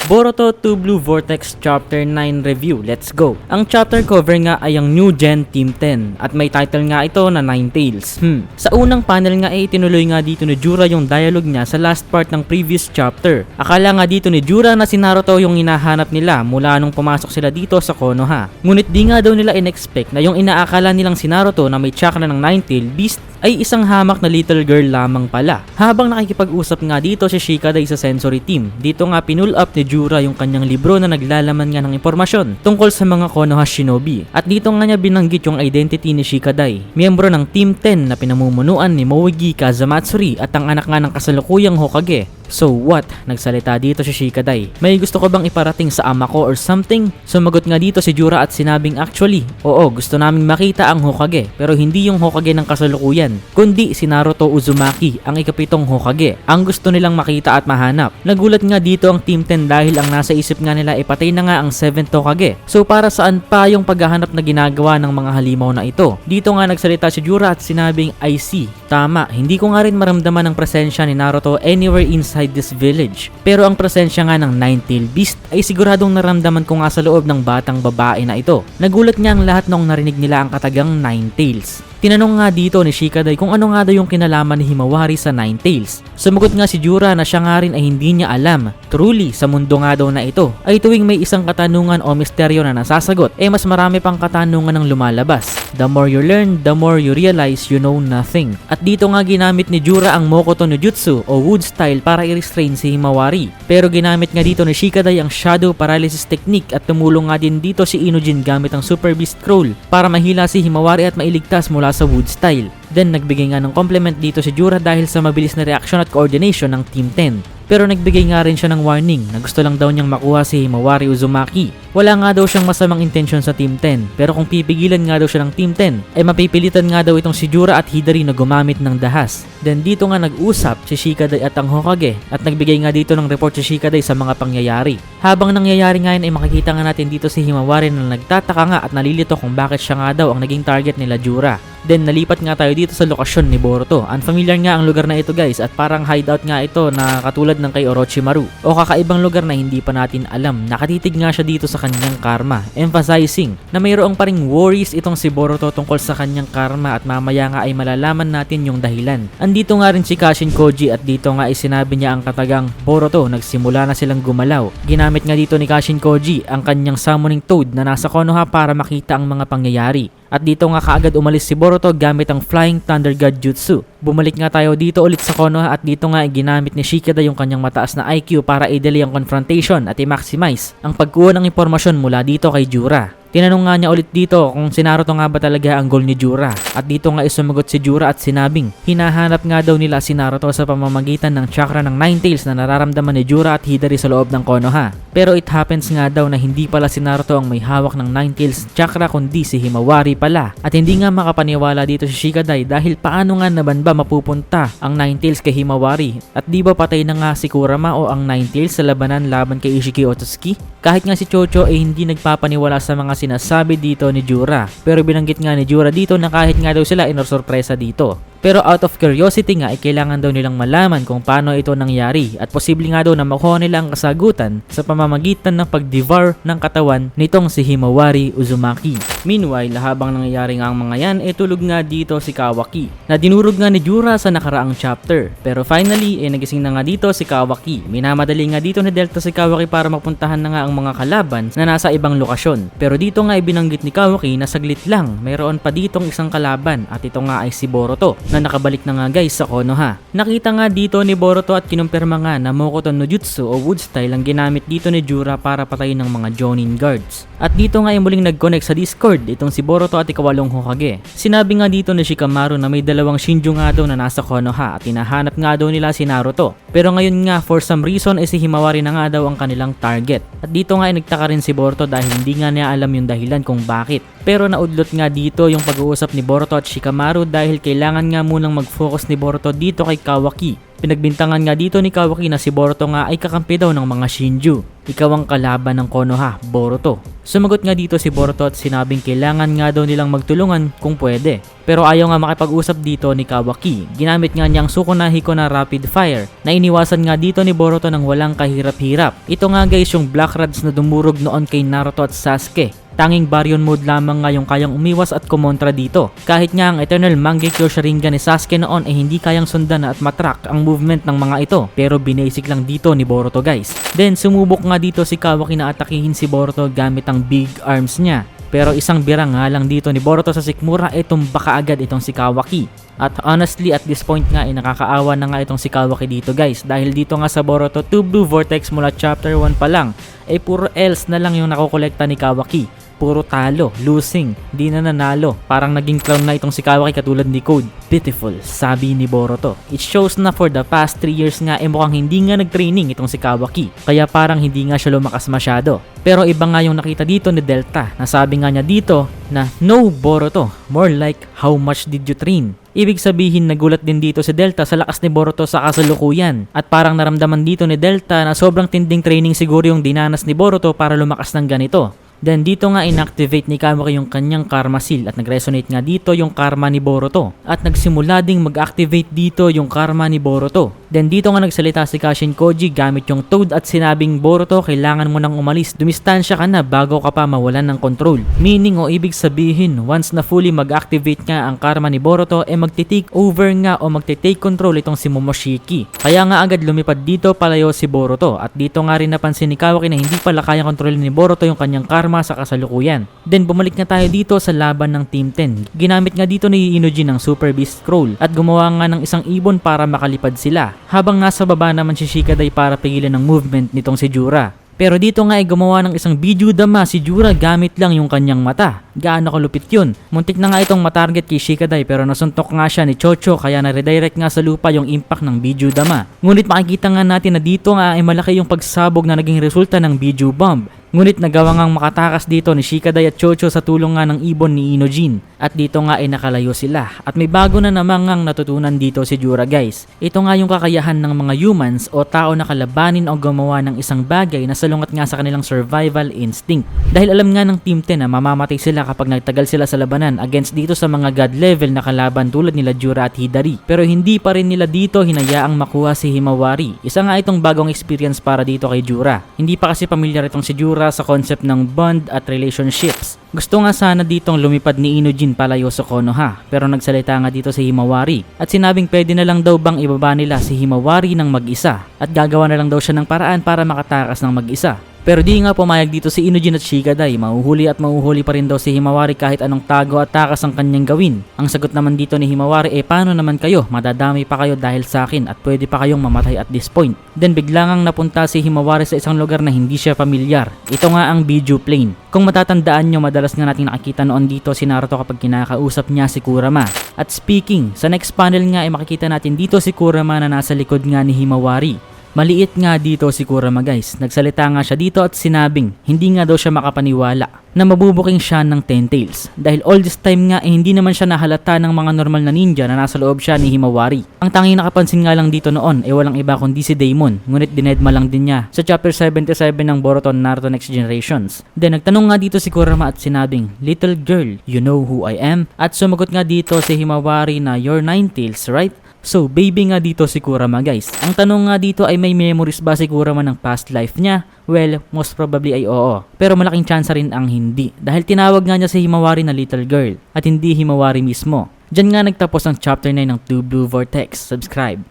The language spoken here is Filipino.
Boruto 2 Blue Vortex Chapter 9 Review, let's go! Ang chapter cover nga ay ang New Gen Team 10 at may title nga ito na Ninetales. Sa unang panel nga ay itinuloy nga dito ni Jura yung dialogue niya sa last part ng previous chapter. Akala nga dito ni Jura na si Naruto yung hinahanap nila mula nung pumasok sila dito sa Konoha. Ngunit di nga daw nila in-expect na yung inaakala nilang si Naruto na may chakra ng Ninetale Beast ay isang hamak na little girl lamang pala. Habang nakikipag-usap nga dito si Shikadai sa sensory team, dito nga pinull up ni Jura yung kanyang libro na naglalaman nga ng impormasyon tungkol sa mga Konoha Shinobi. At dito nga niya binanggit yung identity ni Shikadai, miyembro ng Team 10 na pinamumunuan ni Moegi Kazamatsuri at ang anak nga ng kasalukuyang Hokage. So what? Nagsalita dito si Shikadai. May gusto ko bang iparating sa ama ko or something? Sumagot nga dito si Jura at sinabing actually, oo, gusto naming makita ang Hokage, pero hindi yung Hokage ng kasalukuyan, kundi si Naruto Uzumaki, ang ikapitong Hokage, ang gusto nilang makita at mahanap. Nagulat nga dito ang Team 10 dahil ang nasa isip nga nila ipatay na nga ang 7th Hokage. So para saan pa yung paghahanap na ginagawa ng mga halimaw na ito? Dito nga nagsalita si Jura at sinabing I see. Tama, hindi ko nga rin maramdaman ang presensya ni Naruto anywhere inside this village. Pero ang presensya nga ng Ninetale Beast ay siguradong naramdaman ko nga sa loob ng batang babae na ito. Nagulat nga ang lahat noong narinig nila ang katagang Ninetales. Tinanong nga dito ni Shikadai kung ano nga daw yung kinalaman ni Himawari sa Ninetales. Sumagot nga si Jura na siya nga rin ay hindi niya alam. Truly, sa mundo nga daw na ito, ay tuwing may isang katanungan o misteryo na nasasagot, mas marami pang katanungan ang lumalabas. The more you learn, the more you realize you know nothing. At dito nga ginamit ni Jura ang Mokoto no Jutsu o Wood Style para i-restrain si Himawari. Pero ginamit nga dito ni Shikadai ang Shadow Paralysis Technique at tumulong nga din dito si Inujin gamit ang Super Beast Scroll para mahila si Himawari at mailigtas mula sa Wood Style. Then nagbigay nga ng compliment dito si Jura dahil sa mabilis na reaksyon at coordination ng Team 10. Pero nagbigay nga rin siya ng warning na gusto lang daw niyang makuha si Himawari Uzumaki. Wala nga daw siyang masamang intensyon sa Team 10, pero kung pipigilan nga daw siya ng Team 10, mapipilitan nga daw itong si Jura at Hidari na gumamit ng dahas. Then dito nga nag-usap si Shikadai at ang Hokage at nagbigay nga dito ng report si Shikadai sa mga pangyayari. Habang nangyayari nga yun ay makikita nga natin dito si Himawari na nagtataka nga at nalilito kung bakit siya nga daw ang naging target nila Jura. Then nalipat nga tayo dito sa lokasyon ni Boruto. Unfamiliar nga ang lugar na ito guys at parang hideout nga ito na katulad ng kay Orochimaru o kakaibang lugar na hindi pa natin alam. Nakatitig nga siya dito sa kanyang karma, emphasizing na mayroong pa ring worries itong si Boruto tungkol sa kanyang karma at mamaya nga ay malalaman natin yung dahilan. Andito nga rin si Kashin Koji at dito nga ay sinabi niya ang katagang Boruto, nagsimula na silang gumalaw. Ginamit nga dito ni Kashin Koji ang kanyang summoning toad na nasa Konoha para makita ang mga pangyayari. At dito nga kaagad umalis si Boruto gamit ang Flying Thunder God Jutsu. Bumalik nga tayo dito ulit sa Konoha at dito nga ay ginamit ni Shikadai yung kanyang mataas na IQ para i-delay ang confrontation at i-maximize ang pagkuha ng impormasyon mula dito kay Jura. Tinanong nga niya ulit dito kung si Naruto nga ba talaga ang goal ni Jura. At dito nga isumagot si Jura at sinabing hinahanap nga daw nila si Naruto sa pamamagitan ng chakra ng Ninetales na nararamdaman ni Jura at Hidari sa loob ng Konoha. Pero it happens nga daw na hindi pala si Naruto ang may hawak ng Ninetales chakra kundi si Himawari pala. At hindi nga makapaniwala dito si Shikadai dahil paano nga naman ba mapupunta ang Ninetales kay Himawari? At di ba patay na nga si Kurama o ang Ninetales sa labanan laban kay Ishiki Otsuki? Kahit nga si Chocho ay hindi nagpapaniwala sa mga sinasabi dito ni Jura. Pero binanggit nga ni Jura dito na kahit nga daw sila inorsorpresa dito. Pero out of curiosity nga ay kailangan daw nilang malaman kung paano ito nangyari at posible nga daw na makuha nila ang kasagutan sa pamamagitan ng pag-devour ng katawan nitong si Himawari Uzumaki. Meanwhile, habang nangyayari nga ang mga yan, tulog nga dito si Kawaki na dinurog nga ni Jura sa nakaraang chapter. Pero finally, nagising na nga dito si Kawaki. Minamadali nga dito ni Delta si Kawaki para mapuntahan na nga ang mga kalaban na nasa ibang lokasyon. Pero dito nga ibinanggit ni Kawaki na saglit lang, mayroon pa ditong isang kalaban at ito nga ay si Boruto na nakabalik na nga guys sa Konoha. Nakita nga dito ni Boruto at kinumpirma nga na Mokoto no Jutsu o Wood Style ang ginamit dito ni Jura para patayin ng mga Jonin guards. At dito nga ay muling nag-connect sa Discord itong si Boruto at ikawalong Hokage. Sinabi nga dito ni Shikamaru na may dalawang Shinju nga daw na nasa Konoha at hinahanap nga daw nila si Naruto. Pero ngayon nga for some reason si Himawari na nga daw ang kanilang target. At dito nga ay nagtaka rin si Boruto dahil hindi nga niya alam yung dahilan kung bakit. Pero naudlot nga dito yung pag-uusap ni Boruto at Shikamaru dahil kailangan nga munang mag-focus ni Boruto dito kay Kawaki. Pinagbintangan nga dito ni Kawaki na si Boruto nga ay kakampi daw ng mga Shinju. Ikaw ang kalaban ng Konoha, Boruto. Sumagot nga dito si Boruto at sinabing kailangan nga daw nilang magtulungan kung pwede. Pero ayaw nga makipag-usap dito ni Kawaki. Ginamit nga niyang Sukunahiko na rapid fire na iniwasan nga dito ni Boruto ng walang kahirap-hirap. Ito nga guys yung Black Rods na dumurog noon kay Naruto at Sasuke. Tanging Baryon mode lamang nga yung kayang umiwas at kumontra dito. Kahit nga ang Eternal Mangekyo Sharingan ni Sasuke noon ay hindi kayang sundan at matrack ang movement ng mga ito. Pero binasic lang dito ni Boruto guys. Then sumubok nga dito si Kawaki na atakihin si Boruto gamit ang big arms niya. Pero isang bira nga lang dito ni Boruto sa sikmura ay tumba kaagad itong si Kawaki. At honestly at this point nga ay nakakaawa na nga itong si Kawaki dito guys. Dahil dito nga sa Boruto 2 Blue Vortex mula chapter 1 pa lang ay puro L's na lang yung nakokolekta ni Kawaki. Puro talo, losing, di na nanalo. Parang naging clown na itong si Kawaki katulad ni Code. Pitiful, sabi ni Boruto. It shows na for the past 3 years nga mukhang hindi nga nag-training itong si Kawaki. Kaya parang hindi nga siya lumakas masyado. Pero iba nga yung nakita dito ni Delta. Nasabi nga niya dito na no Boruto, more like how much did you train? Ibig sabihin nagulat din dito si Delta sa lakas ni Boruto sa kasalukuyan. At parang naramdaman dito ni Delta na sobrang tinding training siguro yung dinanas ni Boruto para lumakas ng ganito. Then dito nga inactivate ni Kawaki yung kanyang Karma Seal at nag-resonate nga dito yung karma ni Boruto. At nagsimula ding mag-activate dito yung karma ni Boruto. Then dito nga nagsalita si Kashin Koji gamit yung Toad at sinabing Boruto kailangan mo nang umalis. Dumistansya ka na bago ka pa mawalan ng control. Meaning o ibig sabihin once na fully mag-activate nga ang karma ni Boruto magti-take over nga o magti-take control itong si Momoshiki. Kaya nga agad lumipad dito palayo si Boruto. At dito nga rin napansin ni Kawaki na hindi pala kayang kontrolin ni Boruto yung kanyang karma sa kasalukuyan. Then bumalik na tayo dito sa laban ng Team 10. Ginamit nga dito ni Inojin ang Super Beast Scroll at gumawa nga ng isang ibon para makalipad sila. Habang nasa baba naman si Shikadai para pigilan ng movement nitong si Jura. Pero dito nga ay gumawa ng isang Biju Dama si Jura gamit lang yung kanyang mata. Gaano kalupit yun. Muntik na nga itong matarget kay Shikadai pero nasuntok nga siya ni Chocho kaya na-redirect nga sa lupa yung impact ng Biju Dama. Ngunit makikita nga natin na dito nga ay malaki yung pagsabog na naging resulta ng Biju Bomb. Ngunit nagawa ngang makatakas dito ni Shikadai at Chocho sa tulong nga ng ibon ni Inojin. At dito nga ay nakalayo sila. At may bago na namang ngang natutunan dito si Jura guys. Ito nga yung kakayahan ng mga humans o tao na kalabanin o gumawa ng isang bagay na salungat nga sa kanilang survival instinct. Dahil alam nga ng Team 10 na mamamatay sila kapag nagtagal sila sa labanan against dito sa mga god level na kalaban tulad nila Jura at Hidari. Pero hindi pa rin nila dito hinayaang makuha si Himawari. Isa nga itong bagong experience para dito kay Jura. Hindi pa kasi pamilyar itong si Jura sa concept ng bond at relationships. Gusto nga sana ditong lumipad ni Inojin palayo sa Konoha pero nagsalita nga dito si Himawari at sinabing pwede na lang daw bang ibaba nila si Himawari ng mag-isa at gagawa na lang daw siya ng paraan para makatakas ng mag-isa. Pero di nga pumayag dito si Inojin at Shikadai. Mahuhuli at mahuhuli pa rin daw si Himawari kahit anong tago at takas ang kanyang gawin. Ang sagot naman dito ni Himawari paano naman kayo? Madadami pa kayo dahil sa akin at pwede pa kayong mamatay at this point. Then biglang ngang napunta si Himawari sa isang lugar na hindi siya pamilyar. Ito nga ang Biju Plain. Kung matatandaan nyo, madalas nga natin nakikita noon dito si Naruto kapag kinakausap niya si Kurama. At speaking, sa next panel nga ay makikita natin dito si Kurama na nasa likod nga ni Himawari. Maliit nga dito si Kurama guys. Nagsalita nga siya dito at sinabing hindi nga daw siya makapaniwala na mabubuking siya ng 10 tails. Dahil all this time nga hindi naman siya nahalata ng mga normal na ninja na nasa loob siya ni Himawari. Ang tanging nakapansin nga lang dito noon walang iba kundi si Daemon. Ngunit dinedma lang din niya sa chapter 77 ng Boruto Naruto Next Generations. Then nagtanong nga dito si Kurama at sinabing, "Little girl, you know who I am?" At sumagot nga dito si Himawari na, "You're 9 tails, right?" So, baby nga dito si Kurama guys. Ang tanong nga dito ay may memories ba si Kurama ng past life niya? Well, most probably ay oo. Pero malaking chance rin ang hindi. Dahil tinawag nga niya si Himawari na little girl at hindi Himawari mismo. Diyan nga nagtapos ang chapter 9 ng 2 Blue Vortex. Subscribe.